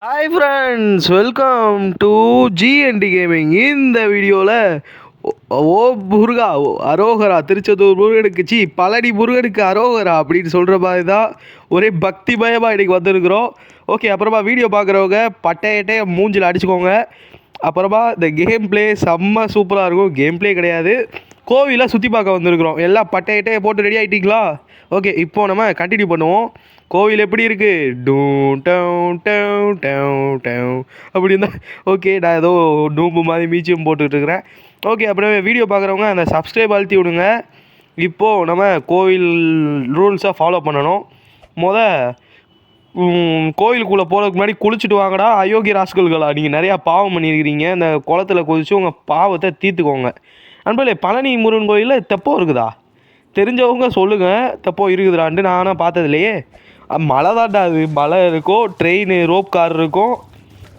Hi friends, welcome to GND gaming. இந்த வீடியோவில் ஓ முருகா அரோகரா, திருச்செந்தூர் முருகனுக்கு பழனி முருகனுக்கு அரோகரா அப்படின்னு சொல்கிற மாதிரி தான் ஒரே பக்தி பயமாக இன்றைக்கி வந்திருக்கிறோம். ஓகே, அப்புறமா வீடியோ பார்க்குறவங்க பட்டையட்டே மூஞ்சில் அடிச்சுக்கோங்க. அப்புறமா இந்த கேம் பிளே செம்ம சூப்பராக இருக்கும். கேம் பிளே கிடையாது, கோவிலை சுற்றி பார்க்க வந்திருக்கிறோம். எல்லாம் பட்டையட்டையை போட்டு ரெடி ஆகிட்டிங்களா? ஓகே, இப்போது நம்ம கண்டினியூ பண்ணுவோம். கோவில் எப்படி இருக்குது? டூ டவு டவு டவு டவு அப்படின்னு தான். ஓகே, நான் ஏதோ நூம்பு மாதிரி மீச்சியம் போட்டுட்ருக்கிறேன். ஓகே, அப்புறம் வீடியோ பார்க்குறவங்க அந்த சப்ஸ்கிரைப் அழுத்தி விடுங்க. இப்போது நம்ம கோவில் ரூல்ஸை ஃபாலோ பண்ணணும். கோயிலுக்குள்ளே போகிறதுக்கு முன்னாடி குளிச்சுட்டு வாங்கடா அயோக்கிய ராஸ்கல்களா, நீங்கள் நிறையா பாவம் பண்ணியிருக்கிறீங்க. இந்த குளத்தில் குதித்து உங்கள் பாவத்தை தீர்த்துக்கோங்க. நண்பர்களே, பழனி முருகன் கோயிலில் தெப்பம் இருக்குதா? தெரிஞ்சவங்க சொல்லுங்கள். தெப்பம் இருக்குதுடான்ட்டு. நானும் பார்த்ததுலையே. மலை தாண்டா, அது மலை இருக்கும், ட்ரெயின் ரோப் கார் இருக்கும்,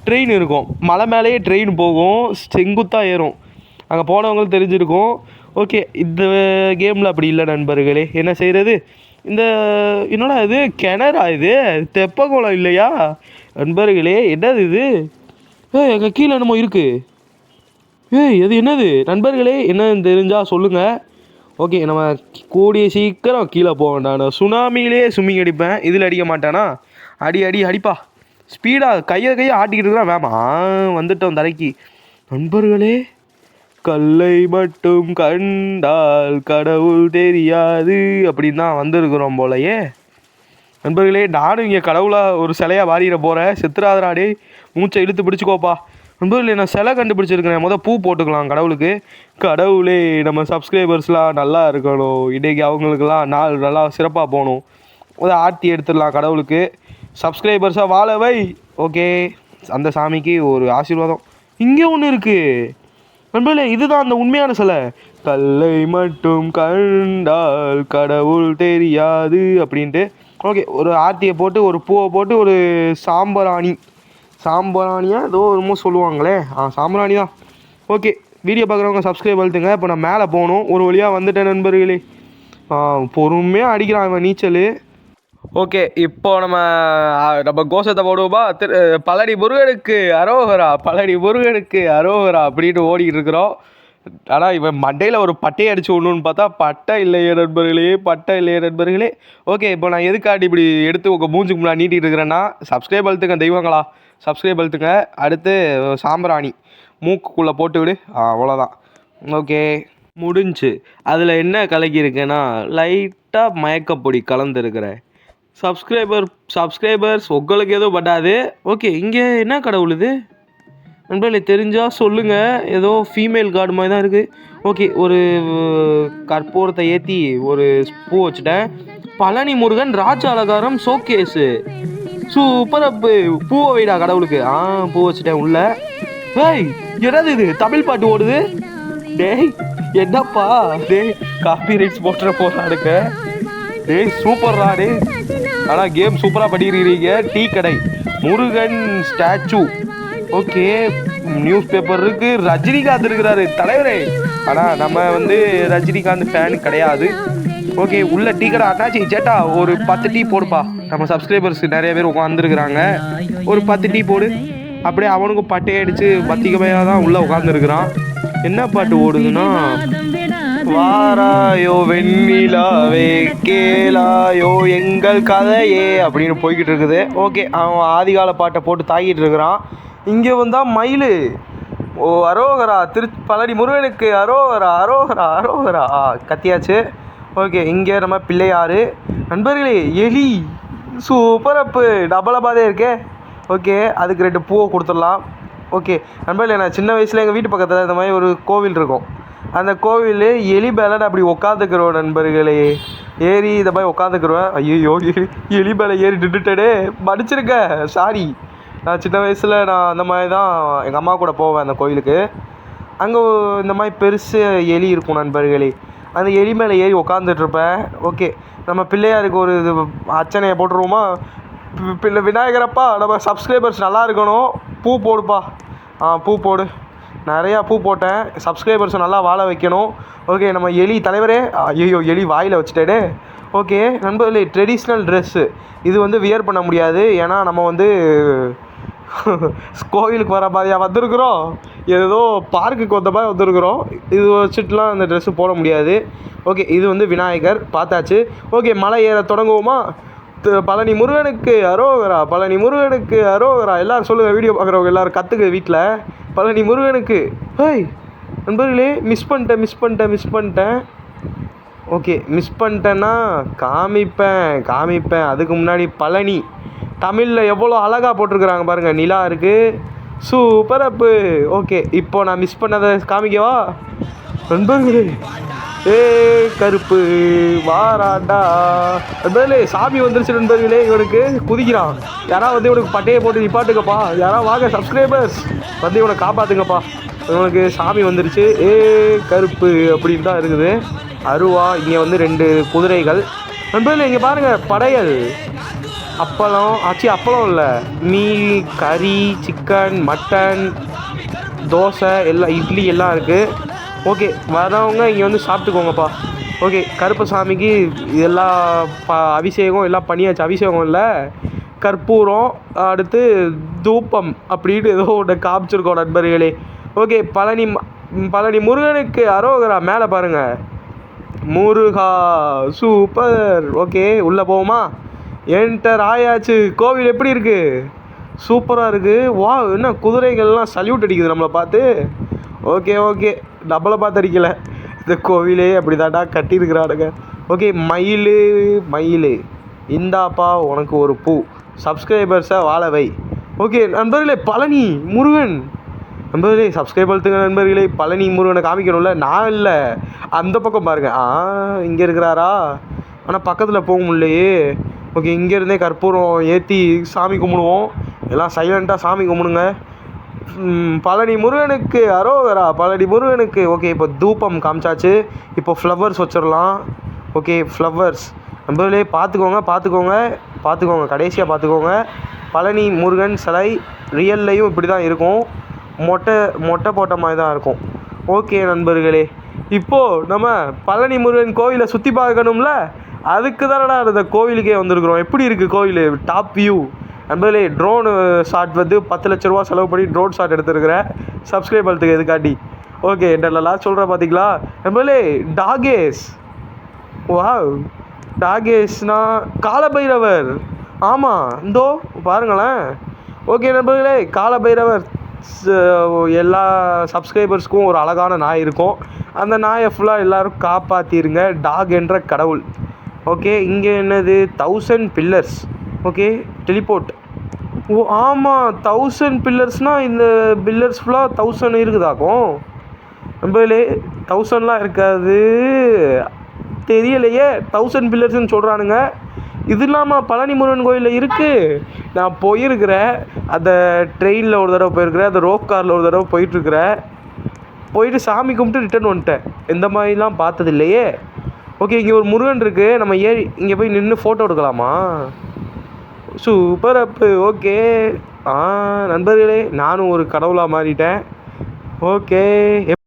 ட்ரெயின் இருக்கும், மலை மேலேயே ட்ரெயின் போகும், செங்குத்தாக ஏறும். அங்கே போனவங்களுக்கு தெரிஞ்சிருக்கும். ஓகே, இந்த கேமில் அப்படி இல்லை நண்பர்களே. என்ன செய்கிறது? இந்த என்னடா இது கிணறா? இது தெப்பக்குளம் இல்லையா நண்பர்களே? என்னது இது? எங்கள் கீழே என்னமோ இருக்குது. இது என்னது நண்பர்களே? என்னன்னு தெரிஞ்சால் சொல்லுங்கள். ஓகே, நம்ம கூடிய சீக்கிரம் கீழே போக வேண்டாம். நான் சுனாமியிலே ஸ்விம்மிங் அடிப்பேன், இதில் அடிக்க மாட்டானா? அடிப்பா ஸ்பீடாக கையை ஆட்டிக்கிட்டு இருக்கிறான். வேமா வந்துட்டோம் தரைக்கு. நண்பர்களே, கல்லை மட்டும் கண்டால் கடவுள் தெரியாது அப்படின்னு தான் வந்திருக்கிறோம் போலையே. நண்பர்களே, நானும் இங்கே கடவுளாக ஒரு சிலையாக வாரிட போகிறேன். சித்திராதராடே, மூச்சை இழுத்து பிடிச்சிக்கோப்பா. நண்பர்களே, நான் சிலை கண்டுபிடிச்சிருக்கிறேன். பூ போட்டுக்கலாம் கடவுளுக்கு. கடவுளே, நம்ம சப்ஸ்கிரைபர்ஸ்லாம் நல்லா இருக்கணும், இன்றைக்கி அவங்களுக்கெல்லாம் நாள் நல்லா சிறப்பாக போகணும். ஆர்த்தி எடுத்துடலாம் கடவுளுக்கு. சப்ஸ்கிரைபர்ஸாக வாழவை. ஓகே, அந்த சாமிக்கு ஒரு ஆசீர்வாதம். இங்கே ஒன்று இருக்குது நண்பர்களே, இதுதான் அந்த உண்மையான சிலை. கல்லை மட்டும் கண்டால் கடவுள் தெரியாது அப்படின்ட்டு. ஓகே, ஒரு ஆர்த்தியை போட்டு ஒரு பூவை போட்டு ஒரு சாம்பிராணியாக ஏதோ என்னமோ சொல்லுவாங்களே, சாம்பிராணி தான். ஓகே, வீடியோ பார்க்குறவங்க சப்ஸ்கிரைப் அழுத்துங்க. இப்போ நான் மேலே போகணும். ஒரு வழியாக வந்துட்டேன் நண்பர்களே. பொறுமையாக அடிக்கிறான் இவன் நீச்சல். ஓகே, இப்போ நம்ம கோஷத்தை போடுவோமா? பழனி முருகனுக்கு அரோகரா, பழனி முருகனுக்கு அரோகரா அப்படின்னு ஓடிக்கிட்டு இருக்கிறோம். ஆனால் இவன் மண்டையில் ஒரு பட்டையை அடித்து விடணுன்னு பார்த்தா பட்டை இல்லையே நண்பர்களே. ஓகே, இப்போ நான் எதுக்காட்டி இப்படி எடுத்து உங்கள் மூஞ்சுக்கு முன்னாடி நீட்டிகிட்டு இருக்கிறேன்னா, சப்ஸ்கிரைப் அழுத்துங்க தெய்வங்களா, சப்ஸ்கிரைப் அழுத்துங்க. அடுத்து சாம்பிராணி மூக்குக்குள்ளே போட்டு விடு. அவ்வளோதான். ஓகே, முடிஞ்சு. அதில் என்ன கலக்கியிருக்கேன்னா, லைட்டாக மயக்கப்பொடி கலந்துருக்கிறேன். சப்ஸ்கிரைபர்ஸ் உங்களுக்கு எதுவும் பட்டாது. ஓகே, இங்கே என்ன கடவுள் இது நண்பர்களே? தெரிஞ்சால் சொல்லுங்கள். ஏதோ ஃபீமேல் கார்டு மாதிரி தான் இருக்குது. ஓகே, ஒரு கற்பூரத்தை ஏற்றி ஒரு பூ வச்சுட்டேன். பழனி முருகன் ராஜ அலங்காரம் ஷோகேஸு, சூப்பர் அப்பு. பூவை வைடா கடவுளுக்கு. பூ வச்சுட்டேன் உள்ள. என்னது இது? தமிழ் பாட்டு ஓடுது. டேய் என்னப்பா? காப்பி ரைட்ஸ் போட்டுற போறானுங்க. சூப்பர்ரா டே. ஆனால் கேம் சூப்பராக பண்ணிடுறீங்க. டீ கடை, Murugan statue. Okay, news paper இருக்குது. ரஜினிகாந்த் இருக்கிறாரு தலைவரே. ஆனால் நம்ம ரஜினிகாந்த் ஃபேன் கிடையாது. ஓகே, உள்ள டீ கடை. அண்ணாச்சி சேட்டா ஒரு 10 டீ போடுப்பா. நம்ம சப்ஸ்கிரைபர்ஸ் நிறைய பேர் உட்காந்துருக்குறாங்க. ஒரு 10 டீ போடு. அப்படியே அவனுக்கும் பட்டையை அடித்து பத்திகமையாக தான் உள்ளே உட்காந்துருக்குறான். என்ன பாட்டு ஓடுதுன்னா, வாராயோ வெண்ணிலாவே கேளாயோ எங்கள் கதையே அப்படின்னு போய்கிட்டு இருக்குது. ஓகே, அவன் ஆதிகால பாட்டை போட்டு தாக்கிட்டு இருக்கிறான். இங்கே வந்தால் மயில். அரோகரா, பழனி முருகனுக்கு அரோகரா. கத்தியாச்சு. ஓகே, இங்கே நம்ம பிள்ளையார். நண்பர்களே, எலி சூப்பர் அப்பு, டபுளபாதே இருக்கே. ஓகே, அதுக்கு 2 பூவை கொடுத்துடலாம். ஓகே நண்பர்களே, நான் சின்ன வயசில் எங்கள் வீட்டு பக்கத்தில் இந்த மாதிரி ஒரு கோவில் இருக்கும். அந்த கோவில் எலி மேலே அப்படி உட்காந்துக்கிறோம் நண்பர்களே. ஏறி இந்த மாதிரி உட்காந்துக்கிறோம். ஐயோ, எலி மேலே ஏறி நின்றுட்டே, மன்னிச்சிருக்க, சாரி. நான் சின்ன வயசில் அந்த மாதிரி தான் எங்கள் அம்மா கூட போவேன் அந்த கோயிலுக்கு. அங்கே இந்த மாதிரி பெருசு எலி இருக்கும் நண்பர்களே. அந்த எலி மேலே ஏறி உட்காந்துட்ருப்பேன். ஓகே, நம்ம பிள்ளையாருக்கு ஒரு இது அர்ச்சனையை போட்டுருவோமா? விநாயகரப்பா, நம்ம சப்ஸ்கிரைபர்ஸ் நல்லா இருக்கணும், பூ போடுப்பா. பூ போடு. நிறையா பூ போட்டேன். சப்ஸ்கிரைபர்ஸை நல்லா வாழ வைக்கணும். ஓகே, நம்ம எலி தலைவரே. ஐயோ, எலி வாயில் வச்சுட்டேனே. ஓகே நண்பர்களே, ட்ரெடிஷ்னல் ட்ரெஸ்ஸு இது வியர் பண்ண முடியாது. ஏன்னா நம்ம கோவிலுக்கு வர மாதிரியா வந்திருக்குறோம்? ஏதோ பார்க்குக்கு வந்த மாதிரி வந்திருக்குறோம். இது வச்சுட்டுலாம் அந்த ட்ரெஸ்ஸு போட முடியாது. ஓகே, இது வந்து விநாயகர் பார்த்தாச்சு. ஓகே, மலை ஏற தொடங்குவோமா? பழனி முருகனுக்கு அரோகரா, பழனி முருகனுக்கு அரோகரா. எல்லோரும் சொல்லுங்கள், வீடியோ பார்க்குறவங்க எல்லோரும் கற்றுக்கு வீட்டில். பழனி முருகனுக்கு. ஹேய் நண்பர்களே, மிஸ் பண்ணிட்டேன். ஓகே, மிஸ் பண்ணிட்டேன்னா காமிப்பேன். அதுக்கு முன்னாடி பழனி தமிழில் எவ்வளோ அழகாக போட்டிருக்குறாங்க பாருங்கள். நிலா இருக்குது, சூப்பர் அப்பு. ஓகே, இப்போ நான் மிஸ் பண்ணதை காமிக்கவா நண்பர்களே? கருப்பு வாராண்டா நண்பர்களே, சாமி வந்துருச்சு நண்பர்களே. இவனுக்கு குதிக்கிறான். யாராவது வந்து இவனுக்கு பட்டையை போட்டு நிப்பாட்டுங்கப்பா. யாராவது வாங்க சப்ஸ்கிரைபர்ஸ், வந்து இவனை காப்பாற்றுங்கப்பா. இவனுக்கு சாமி வந்துருச்சு. கருப்பு அப்படின்னு தான் இருக்குது. அருவா. இங்கே வந்து 2 குதிரைகள் நண்பர்களே. இங்கே பாருங்கள், படையல், அப்பளம் இல்லை, கறி, சிக்கன், மட்டன், தோசை எல்லாம், இட்லி எல்லாம் இருக்குது. ஓகே, வரவங்க இங்கே வந்து சாப்பிட்டுக்கோங்கப்பா. ஓகே, கருப்பசாமிக்கு இதெல்லாம் அபிஷேகம் எல்லாம் பண்ணியாச்சு. அபிஷேகம் இல்லை, கற்பூரம், அடுத்து தூப்பம் அப்படின்னு ஏதோ ஒன்று காமிச்சிருக்கோம் நண்பர்களே. ஓகே, பழனி முருகனுக்கு அரோகரா. மேலே பாருங்கள், முருகா சூப்பர். ஓகே, உள்ளே போவோமா? என்டர் ஆயாச்சு. கோவில் எப்படி இருக்குது? சூப்பராக இருக்குது. வா, என்ன குதிரைகள்லாம் சல்யூட் அடிக்குது நம்மளை பார்த்து. ஓகே, நம்மளை பார்த்து அடிக்கலை, இந்த கோவிலே அப்படி தாண்டா கட்டியிருக்கிறானுங்க. ஓகே, மயில் இந்தாப்பா உனக்கு ஒரு பூ. சப்ஸ்கிரைபர்ஸை வாழவை. ஓகே நண்பர்களே, பழனி முருகன் நண்பர்களே, சப்ஸ்கிரைப் பண்ணுங்க நண்பர்களே. பழனி முருகனை காமிக்கணும்ல, நான் இல்லை, அந்த பக்கம் பாருங்கள். இங்கே இருக்கிறாரா? ஆனால் பக்கத்தில் போக முடியலையே. ஓகே, இங்கேருந்தே கற்பூரம் ஏற்றி சாமி கும்பிடுவோம். எல்லாம் சைலண்ட்டாக சாமி கும்பிடுங்க. பழனி முருகனுக்கு அரோகரா, பழனி முருகனுக்கு. ஓகே, இப்போ தூப்பம் காமிச்சாச்சு. இப்போ ஃப்ளவர்ஸ் வச்சிடலாம். ஓகே, ஃப்ளவர்ஸ் நண்பர்களே, பார்த்துக்கோங்க, கடைசியாக பார்த்துக்கோங்க. பழனி முருகன் சிலை ரியல்லையும் இப்படி தான் இருக்கும். மொட்டை போட்ட மாதிரி தான் இருக்கும். ஓகே நண்பர்களே, இப்போது நம்ம பழனி முருகன் கோவிலை சுற்றி பார்க்கணும்ல, அதுக்கு தானடா இந்த கோவிலுக்கே வந்திருக்கிறோம். எப்படி இருக்குது கோவில்? டாப் வியூ நண்பர்களே. ட்ரோனு ஷாட் வந்து 10 லட்ச ரூபா செலவு பண்ணி ட்ரோன் ஷாட் எடுத்துருக்கிறேன். சப்ஸ்கிரைப் பண்ணுறதுக்கு எதுக்காட்டி. ஓகே, என்னெல்லாம் சொல்கிறேன் பார்த்தீங்களா நண்பர்களே? டாகேஸ். வாவ், டாகேஷ்னா காலபைரவர். ஆமாம், இந்தோ பாருங்களேன். ஓகே நண்பர்களே, காலபைரவர் எல்லா சப்ஸ்கிரைபர்ஸ்க்கும் ஒரு அழகான நாய் இருக்கும். அந்த நாயை ஃபுல்லாக எல்லோரும் காப்பாற்றிருங்க. டாக் என்ற கடவுள். ஓகே, இங்கே என்னது? 1000 பில்லர்ஸ். Okay, teleport. ஓ ஆமாம், 1000 பில்லர்ஸ்னால் இந்த பில்லர்ஸ் ஃபுல்லாக 1000 இருக்குதாக்கும். நம்மளே 1000லாம் இருக்காது, தெரியலையே. 1000 பில்லர்ஸ்ன்னு சொல்கிறானுங்க. இது இல்லாமல் பழனி முருகன் கோயிலில் இருக்குது. நான் போயிருக்கிறேன், அந்த ட்ரெயினில் ஒரு தடவை போயிருக்கிறேன், அந்த ரோப் காரில் ஒரு தடவை போயிட்டுருக்கிறேன். போயிட்டு சாமி கும்பிட்டு ரிட்டர்ன் வந்துட்டேன். இந்த மாதிரிலாம் பார்த்தது இல்லையே. ஓகே, இங்கே ஒரு முருகன் இருக்குது. நம்ம ஏறி இங்கே போய் நின்று ஃபோட்டோ எடுக்கலாமா? சூப்பர் அப்பு. ஓகே, நண்பர்களே, நானும் ஒரு கடவுளாக மாறிட்டேன். ஓகே,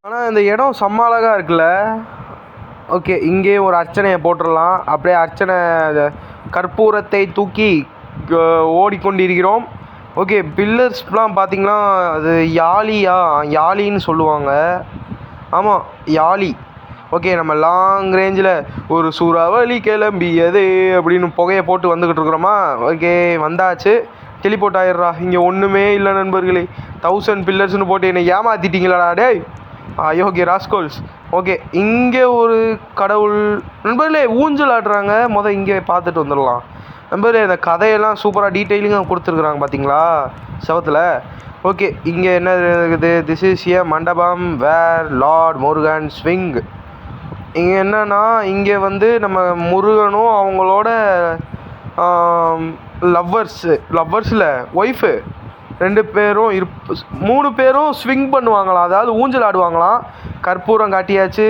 ஆனால் இந்த இடம் செம்ம அழகாக இருக்குல்ல. ஓகே, இங்கே ஒரு அர்ச்சனையை போட்டுடலாம். அப்படியே அர்ச்சனை கற்பூரத்தை தூக்கி ஓடிக்கொண்டிருக்கிறோம். ஓகே, பில்லர்ஸ்லாம் பார்த்திங்கன்னா அது யாழின்னு சொல்லுவாங்க. ஆமாம், யாழி. ஓகே, நம்ம லாங் ரேஞ்சில் ஒரு சூறாவளி கிளம்பியது அப்படின்னு புகையை போட்டு வந்துக்கிட்டு இருக்கிறோமா. ஓகே, வந்தாச்சு. டெலிபோர்ட் ஆயிடுறா. இங்கே ஒன்றுமே இல்லை நண்பர்களே. 1000 பில்லர்ஸ்னு போட்டு என்னை ஏமாற்றிட்டீங்களாடா டேய் அயோக்கிய ராஸ்கோல்ஸ். ஓகே, இங்கே ஒரு கடவுள் நண்பர்களே ஊஞ்சல் ஆடுறாங்க. இங்கே பார்த்துட்டு வந்துடலாம் நண்பர்களே. இந்த கதையெல்லாம் சூப்பராக டீட்டெயிலிங்காக கொடுத்துருக்குறாங்க பார்த்தீங்களா செவத்தில். ஓகே, இங்கே என்ன இருக்குது? திஸ் இஸ் ஏ மண்டபம் வேர் லார்ட் முருகன் ஸ்விங். இங்கே என்னன்னா, இங்கே வந்து நம்ம முருகனும் அவங்களோட லவ்வர்ஸில் ஒய்ஃபு 2 பேரும் 3 பேரும் ஸ்விங் பண்ணுவாங்களாம், அதாவது ஊஞ்சல் ஆடுவாங்களாம். கற்பூரம் காட்டியாச்சு.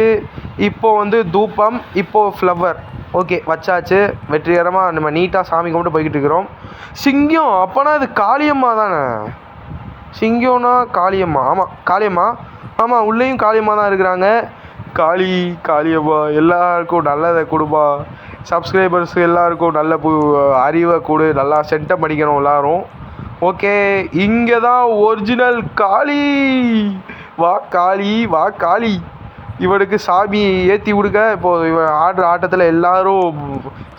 இப்போது வந்து தூப்பம், இப்போது ஃப்ளவர். ஓகே, வச்சாச்சு. வெற்றிகரமாக நம்ம நீட்டாக சாமி கும்பிட்டு போய்கிட்டு இருக்கிறோம். சிங்கம், அப்போனா இது காளியம்மா தானே? சிங்கம்னா காளியம்மா. ஆமாம், காளியம்மா. ஆமாம், உள்ளேயும் காளியம்மா தான் இருக்கிறாங்க. காளியம்மா எல்லாருக்கும் நல்லதை கொடுப்பா. சப்ஸ்கிரைபர்ஸ் எல்லாருக்கும் நல்ல அறிவை கொடு. நல்லா சென்டம் அடிக்கணும் எல்லோரும். ஓகே, இங்கே தான் ஒரிஜினல் காளி. வா காளி, வா காளி. இவனுக்கு சாமி ஏற்றி விடுங்க. இப்போது இவன் ஆடுற ஆட்டத்தில் எல்லோரும்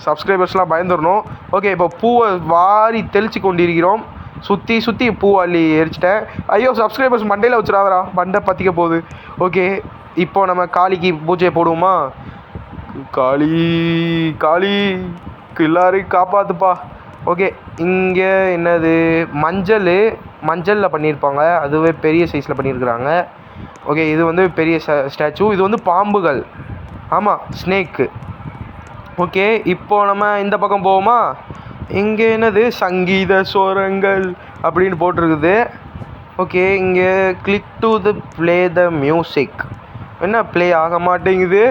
சப்ஸ்கிரைபர்ஸ்லாம் பயந்துடணும். ஓகே, இப்போ பூவை வாரி தெளித்து கொண்டிருக்கிறோம். சுற்றி சுற்றி பூ அள்ளி எரிச்சிட்டேன். ஐயோ, சப்ஸ்கிரைபர்ஸ் மண்டையில் வச்சுடாதரா, மண்டை பற்றிக்க போகுது. ஓகே, இப்போ நம்ம காளிக்கு பூஜையை போடுவோமா? காளி காளி எல்லாரையும் காப்பாற்றுப்பா. ஓகே, இங்கே என்னது மஞ்சளில் பண்ணியிருப்பாங்க, அதுவே பெரிய சைஸில் பண்ணியிருக்கிறாங்க. ஓகே, இது வந்து பெரிய ஸ்டாச்சு. இது வந்து பாம்புகள், ஆமாம், ஸ்னேக்கு. ஓகே, இப்போது நம்ம இந்த பக்கம் போவோமா? இங்கே என்னது சங்கீத சோரங்கள் அப்படின்னு போட்டிருக்குது. ஓகே, இங்கே click to play the music. என்ன ப்ளே ஆக மாட்டேங்குது?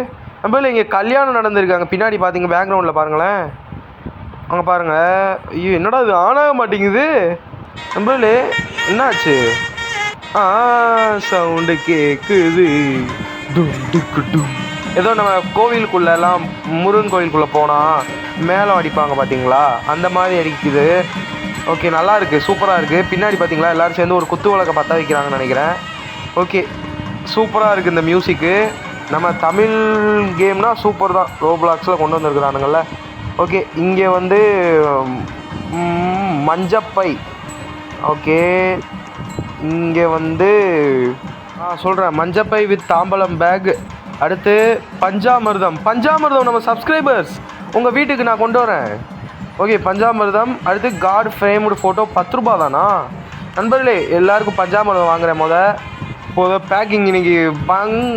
நம்மள இங்கே கல்யாணம் நடந்திருக்காங்க. பின்னாடி பார்த்தீங்க, பேக்ரவுண்டில் பாருங்களேன், அங்கே பாருங்கள். ஐயோ, என்னடா இது ஆனாக மாட்டேங்குது? நம்மள என்னாச்சு? சவுண்டு கேட்குது. ஏதோ நம்ம கோவிலுக்குள்ளெல்லாம் முருகன் கோவிலுக்குள்ளே போனால் மேலே அடிப்பாங்க பார்த்தீங்களா, அந்த மாதிரி அடிக்குது. ஓகே, நல்லா இருக்குது, சூப்பராக இருக்குது. பின்னாடி பார்த்தீங்களா எல்லோரும் சேர்ந்து ஒரு குத்து விளக்க பற்ற வைக்கிறாங்கன்னு நினைக்கிறேன். ஓகே, சூப்பராக இருக்குது இந்த மியூசிக்கு. நம்ம தமிழ் கேம்னால் சூப்பர் தான், ரோப்ளாக்ஸில் கொண்டு வந்துருக்குறானுங்கள. ஓகே, இங்கே வந்து மஞ்சப்பை. ஓகே, இங்கே வந்து சொல்கிறேன், மஞ்சப்பை வித் தாம்பலம் பேக். அடுத்து பஞ்சாமிர்தம் நம்ம சப்ஸ்கிரைபர்ஸ் உங்கள் வீட்டுக்கு நான் கொண்டு வரேன். ஓகே, பஞ்சாமிர்தம். அடுத்து காட் ஃப்ரேம்டு ஃபோட்டோ 10 ரூபா தானா? நண்பர்களே, எல்லாருக்கும் பஞ்சாமிர்தம் வாங்குகிறேன். இப்போது பேக்கிங் இன்றைக்கி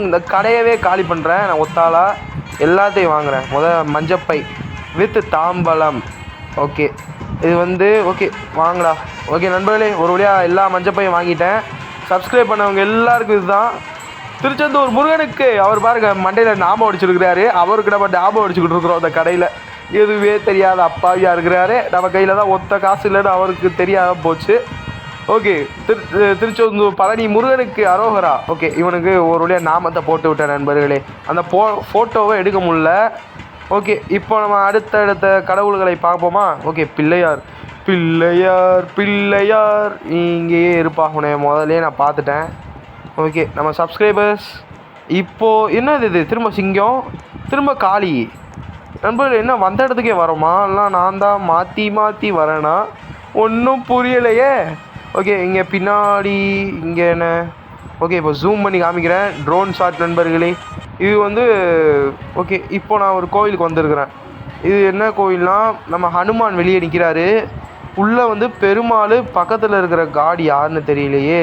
இந்த கடையவே காலி பண்ணுறேன் நான், ஒத்தாளாக எல்லாத்தையும் வாங்குகிறேன். மஞ்சப்பை வித் தாம்பலம். ஓகே, இது வந்து ஓகே வாங்கடா. ஓகே நண்பர்களே, ஒரு வழியாக எல்லா மஞ்சப்பையும் வாங்கிட்டேன். சப்ஸ்கிரைப் பண்ணவங்க எல்லாருக்கும் இதுதான். திருச்செந்தூர் முருகனுக்கு அவர் பாருங்கள் மண்டையில் ஞாபகம் அடிச்சுருக்கிறாரு. அவருக்கு நம்ம ஞாபகம் அடிச்சுக்கிட்டு இருக்கிறோம் அந்த கடையில். எதுவே தெரியாத அப்பாவியாக இருக்கிறாரு. நம்ம கையில் தான் ஒத்த காசு இல்லைன்னு அவருக்கு தெரியாத போச்சு. ஓகே, திருச்செந்தூர் பழனி முருகனுக்கு அரோகரா. ஓகே, இவனுக்கு ஒரு வழியாக நாமத்தை போட்டு விட்டேன் நண்பர்களே. அந்த ஃபோட்டோவை எடுக்க முடியல. ஓகே, இப்போ நம்ம அடுத்தடுத்த கடவுள்களை பார்ப்போமா? ஓகே, பிள்ளையார் இங்கேயே இருப்பா. உன்னை முதலே நான் பார்த்துட்டேன். ஓகே, நம்ம சப்ஸ்கிரைபர்ஸ் இப்போது என்னது இது? திரும்ப சிங்கம், திரும்ப காளி. நண்பர்கள் என்ன வந்த இடத்துக்கே வரோமா? இல்லை நான் தான் மாற்றி வரேனா? ஒன்றும் புரியலையே. ஓகே, இங்கே பின்னாடி இங்கே என்ன? ஓகே, இப்போ ஜூம் பண்ணி காமிக்கிறேன். ட்ரோன் ஷாட் நண்பர்களே. இது வந்து ஓகே, இப்போ நான் ஒரு கோவிலுக்கு வந்திருக்கிறேன். இது என்ன கோவில்னால், நம்ம ஹனுமான் வெளியே நிற்கிறாரு. உள்ளே வந்து பெருமாள், பக்கத்தில் இருக்கிற காட் யாருன்னு தெரியலையே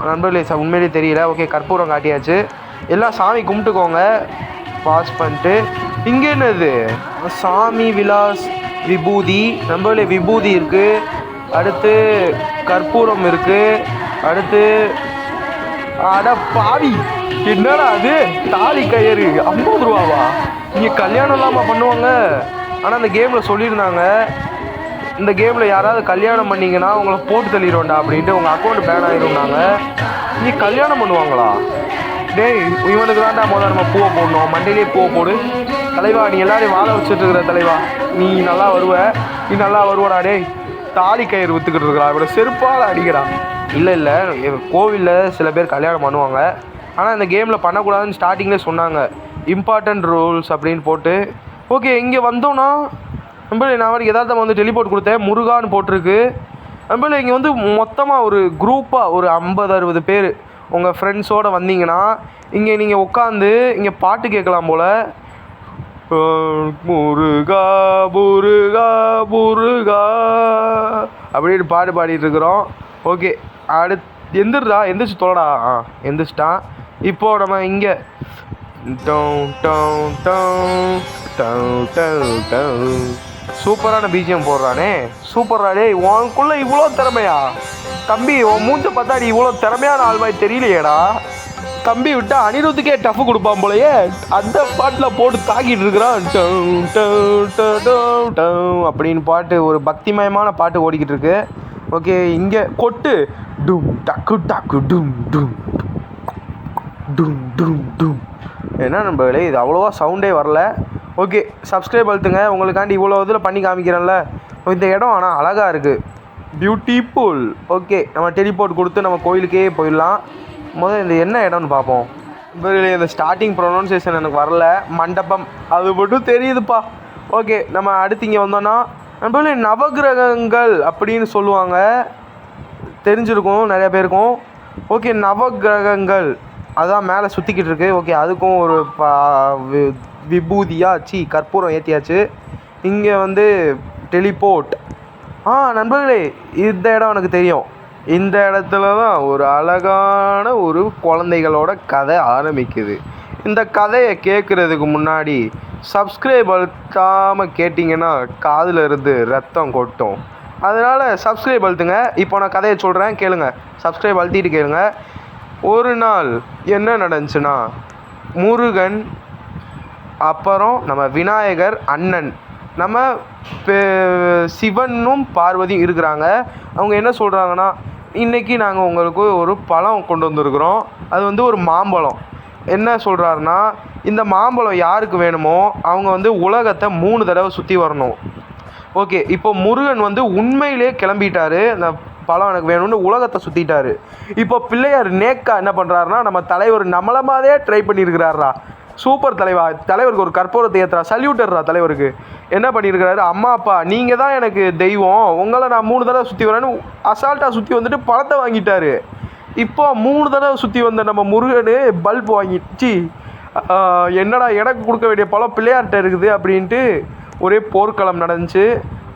நண்பர்களே, உண்மையிலே தெரியல. ஓகே, கற்பூரம் காட்டியாச்சு. எல்லாம் சாமி கும்பிட்டுக்கோங்க, பாஸ் பண்ணிட்டு. இங்கே என்னது? சாமி விலாஸ் விபூதி. நண்பர்களே, விபூதி இருக்குது. அடுத்து கற்பூரம் இருக்குது. அடுத்து அட பாவி, என்னடா அது? தாலி கயிறு 50 ரூபாவா? இங்கே கல்யாணம் இல்லாமல் பண்ணுவாங்க. ஆனால் இந்த கேமில் சொல்லியிருந்தாங்க, இந்த கேமில் யாராவது கல்யாணம் பண்ணிங்கன்னா உங்களை போட்டு தள்ளிடுவோண்டா அப்படின்ட்டு, உங்கள் அக்கௌண்ட் பேன் ஆகிடும்னாங்க. நீ கல்யாணம் பண்ணுவாங்களா? டேய், இவனுக்கு தான்டா முதல்ல நம்ம பூவை போடணும். மண்டையிலே பூவை போடு தலைவா. நீ எல்லாரையும் வாழ வச்சுட்டு இருக்கிற தலைவா, நீ நல்லா வருவடா. டேய், தாலி கயிறு விற்றுக்கிட்டு இருக்கிறா, இவனை செருப்பால் அடிக்கிறா. இல்லை கோவிலில் சில பேர் கல்யாணம் பண்ணுவாங்க, ஆனால் இந்த கேமில் பண்ணக்கூடாதுன்னு ஸ்டார்டிங்லேயே சொன்னாங்க. இம்பார்ட்டண்ட் ரூல்ஸ் அப்படின்னு போட்டு. ஓகே, இங்கே வந்தோன்னா நம்பளே நான் வரைக்கும் எதாவது வந்து டெலிபோர்ட் கொடுத்தேன். முருகான்னு போட்டிருக்கு. நம்பளே இங்கே வந்து மொத்தமாக ஒரு குரூப்பாக ஒரு 50-60 பேர் உங்கள் ஃப்ரெண்ட்ஸோடு வந்தீங்கன்னா இங்கே நீங்கள் உட்காந்து இங்கே பாட்டு கேட்கலாம் போல். முருகா முருகா முருகா அப்படின்னு பாட்டு பாடிட்டுருக்குறோம். ஓகே, எந்திரிச்சு தொலைடா. எந்திரிச்சிட்டான். இப்போது நம்ம இங்கே சூப்பரான பிஜிஎம் போடுறானே. சூப்பராடே, உனக்குள்ளே இவ்வளோ திறமையா தம்பி? உன் மூஞ்ச பார்த்தா நீ இவ்வளோ திறமையான ஆள்வாய் தெரியலையேடா தம்பி. விட்டா அனிருத்துக்கே டஃப் கொடுப்பான் போலையே, அந்த பாட்டில் போட்டு தாக்கிட்டு இருக்கிறான். அப்படின்னு பாட்டு, ஒரு பக்திமயமான பாட்டு ஓடிக்கிட்டு இருக்கு. ஓகே, இங்கே கொட்டு டும் டக்கு டக்கு டும் டும் டும் டும் டும். என்ன நண்பர்களே, இது அவ்வளோவா சவுண்டே வரல. ஓகே, சப்ஸ்கிரைப் அழுத்துங்க. உங்களுக்காண்டி இவ்வளோ இதில் பண்ணி காமிக்கிறேன்ல. இந்த இடம் ஆனால் அழகாக இருக்குது. பியூட்டிஃபுல். ஓகே, நம்ம டெலிபோர்ட் கொடுத்து நம்ம கோயிலுக்கே போயிடலாம். முதல்ல இது என்ன இடம்னு பார்ப்போம். இந்த ஸ்டார்டிங் ப்ரொனவுன்சியேஷன் எனக்கு வரல, மண்டபம் அது மட்டும் தெரியுதுப்பா. ஓகே, நம்ம அடுத்து இங்கே வந்தோன்னா நம்மளே நவகிரகங்கள் அப்படின்னு சொல்லுவாங்க, தெரிஞ்சிருக்கும் நிறையா பேருக்கும். ஓகே, நவகிரகங்கள் அதான் மேலே சுற்றிக்கிட்டு இருக்கு. ஓகே, அதுக்கும் ஒரு விபூதியாக கற்பூரம் ஏற்றியாச்சு. இங்கே வந்து டெலிபோர்ட். நண்பர்களே, இந்த இடம் எனக்கு தெரியும். இந்த இடத்துல தான் ஒரு அழகான ஒரு குழந்தைகளோட கதை ஆரம்பிக்குது. இந்த கதையை கேட்குறதுக்கு முன்னாடி சப்ஸ்கிரைப் அழுத்தாமல் கேட்டிங்கன்னா காதில் இருந்து ரத்தம் கொட்டும். அதனால் சப்ஸ்கிரைப் அழுத்துங்க. இப்போ நான் கதையை சொல்கிறேன், கேளுங்க. சப்ஸ்கிரைப் அழுத்திட்டு கேளுங்க. ஒரு நாள் என்ன நடந்துச்சுன்னா, முருகன், அப்புறம் நம்ம விநாயகர் அண்ணன், நம்ம சிவனும் பார்வதியும் இருக்கிறாங்க. அவங்க என்ன சொல்கிறாங்கன்னா, இன்றைக்கி நாங்கள் உங்களுக்கு ஒரு பழம் கொண்டு வந்திருக்கிறோம். அது வந்து ஒரு மாம்பழம். என்ன சொல்கிறாருன்னா, இந்த மாம்பழம் யாருக்கு வேணுமோ அவங்க வந்து உலகத்தை 3 தடவை சுற்றி வரணும். ஓகே, இப்போ முருகன் வந்து உண்மையிலே கிளம்பிட்டாரு. இந்த பழம் எனக்கு வேணும்னு உலகத்தை சுற்றிட்டாரு. இப்போ பிள்ளையார் நேக்கா என்ன பண்ணுறாருனா, நம்ம தலைவர் நம்மள மாதிரியே ட்ரை பண்ணியிருக்கிறாரா. சூப்பர் தலைவா, தலைவருக்கு ஒரு கற்பூரத்தை ஏற்றுறா, சல்யூட்டர்ரா தலைவருக்கு. என்ன பண்ணியிருக்கிறாரு, அம்மா அப்பா நீங்கள் தான் எனக்கு தெய்வம், உங்களை நான் 3 தடவை சுற்றி வரேன்னு அசால்ட்டாக சுற்றி வந்துட்டு பழத்தை வாங்கிட்டாரு. இப்போ 3 தடவை சுற்றி வந்த நம்ம முருகனு பல்ப் வாங்கிச்சு. என்னடா எனக்கு கொடுக்க வேண்டிய பழம் பிள்ளையார்கிட்ட இருக்குது அப்படின்ட்டு ஒரே போர்க்களம் நடந்துச்சு.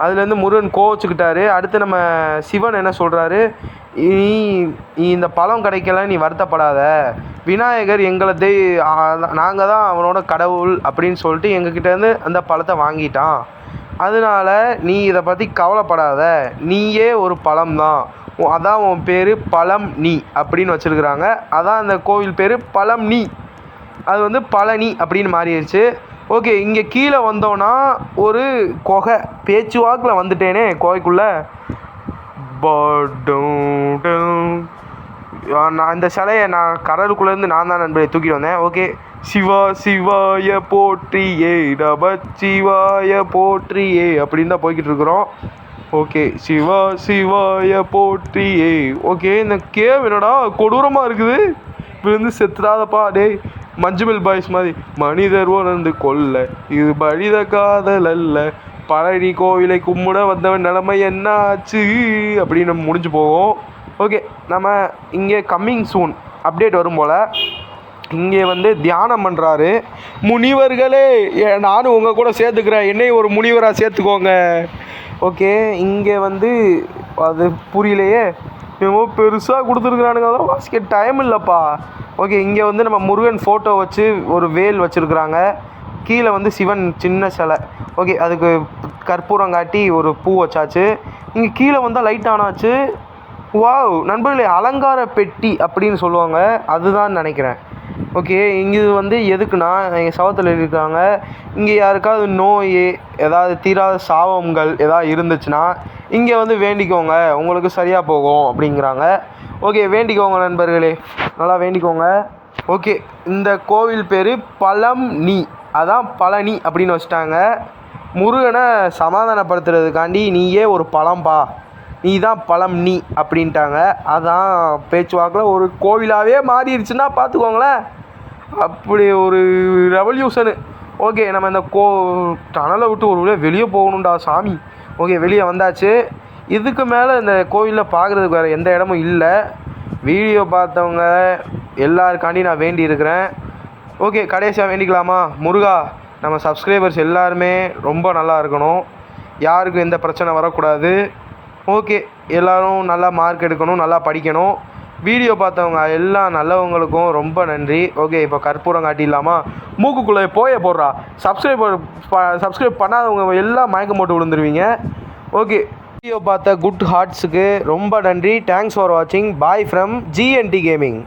அதுலேருந்து முருகன் கோவச்சுக்கிட்டாரு. அடுத்து நம்ம சிவன் என்ன சொல்கிறாரு, நீ இந்த பழம் கிடைக்கல, நீ வருத்தப்படாத, விநாயகர் எங்களை நாங்கள் தான் அவனோட கடவுள் அப்படின்னு சொல்லிட்டு எங்ககிட்டேருந்து அந்த பழத்தை வாங்கிட்டான். அதனால் நீ இதை பற்றி கவலைப்படாத, நீயே ஒரு பழம் தான், அதான் உன் பேர் பழம் நீ அப்படின்னு வச்சுருக்குறாங்க. அதான் அந்த கோவில் பேர் பழம் நீ, அது வந்து பழனி அப்படின்னு மாறிடுச்சு. ஓகே, இங்கே கீழே வந்தோன்னா ஒரு குகை, பேச்சுவாக்கில் வந்துட்டேனே கோவைக்குள்ளே. நான் இந்த சிலையை நான் கடலுக்குள்ளேருந்து நான் தான் நண்பரை தூக்கிட்டு வந்தேன். ஓகே, சிவா சிவாய போற்றியே நமச்சிவாய போற்றியே அப்படின்னு தான் போய்கிட்டு இருக்கிறோம். ஓகே, சிவா சிவாய போற்றியே. ஓகே, இந்த கேவ் என்னடா கொடூரமாக இருக்குது, விழுந்து செத்துடாதப்பா டேய். மஞ்சுமெல் பாய்ஸ் மாதிரி மனிதர் உணர்ந்து கொல்ல இது மனித காதல் அல்ல, பழனி கோவிலை கும்பிட வந்தவன் நிலைமை என்ன ஆச்சு அப்படின்னு நம்ம முடிஞ்சு போவோம். ஓகே, நம்ம இங்கே கம்மிங் சூன் அப்டேட் வரும் போல். இங்கே வந்து தியானம் பண்ணுறாரு. முனிவர்களே, நானும் உங்கள் கூட சேர்த்துக்கிறேன், என்னையும் ஒரு முனிவராக சேர்த்துக்கோங்க. ஓகே, இங்கே வந்து அது புரியலையே, என்னமோ பெருசாக கொடுத்துருக்குறானுங்க, அதெல்லாம் வாசிக்க டைம் இல்லைப்பா. ஓகே, இங்கே வந்து நம்ம முருகன் ஃபோட்டோ வச்சு ஒரு வேல் வச்சுருக்குறாங்க. கீழே வந்து சிவன் சின்ன சிலை. ஓகே, அதுக்கு கற்பூரம் காட்டி ஒரு பூ வச்சாச்சு. இங்கே கீழே வந்தால் லைட் ஆனாச்சு. வாவ் நண்பர்களே, அலங்கார பெட்டி அப்படின்னு சொல்லுவாங்க, அதுதான் நினைக்கிறேன். ஓகே, இங்கே வந்து எதுக்குன்னா, எங்கள் சவத்தில் இருக்காங்க, இங்கே யாருக்காவது நோய் ஏதாவது தீராத சாபங்கள் ஏதாவது இருந்துச்சுன்னா இங்கே வந்து வேண்டிக்கோங்க, உங்களுக்கு சரியாக போகும் அப்படிங்கிறாங்க. ஓகே, வேண்டிக்கோங்க நண்பர்களே, நல்லா வேண்டிக்கோங்க. ஓகே, இந்த கோவில் பேர் பழனி, அதான் பழனி அப்படின்னு வச்சுட்டாங்க. முருகனை சமாதானப்படுத்துறதுக்காண்டி நீயே ஒரு பழம்பா, நீ தான் பழனி அப்படின்ட்டாங்க. அதான் பேச்சுவாக்கில் ஒரு கோவிலாகவே மாறிடுச்சுன்னா பார்த்துக்கோங்களேன், அப்படி ஒரு ரெவல்யூஷனு. ஓகே, நம்ம இந்த டனலை விட்டு ஒரு வெளியே போகணுண்டா சாமி. ஓகே, வெளியே வந்தாச்சு. இதுக்கு மேலே இந்த கோவிலில் பார்க்குறதுக்கு வேறு எந்த இடமும் இல்லை. வீடியோ பார்த்தவங்க எல்லாருக்காண்டி நான் வேண்டி இருக்கிறேன். ஓகே, கடைசியாக வேண்டிக்கலாமா, முருகா நம்ம சப்ஸ்கிரைபர்ஸ் எல்லாருமே ரொம்ப நல்லா இருக்கணும், யாருக்கும் எந்த பிரச்சனை வரக்கூடாது. ஓகே, எல்லோரும் நல்லா மார்க் எடுக்கணும், நல்லா படிக்கணும். வீடியோ பார்த்தவங்க எல்லா நல்லவங்களுக்கும் ரொம்ப நன்றி. ஓகே, இப்போ கற்பூரம் காட்டிடலாமா, மூக்குக்குள்ளே போடுறா. சப்ஸ்கிரைப் பண்ணாதவங்க எல்லாம் மயக்கம் போட்டு விழுந்துருவீங்க. ஓகே, வீடியோ பார்த்த குட் ஹார்ட்ஸுக்கு ரொம்ப நன்றி. தேங்க்ஸ் ஃபார் வாட்சிங். Bye from GNT gaming.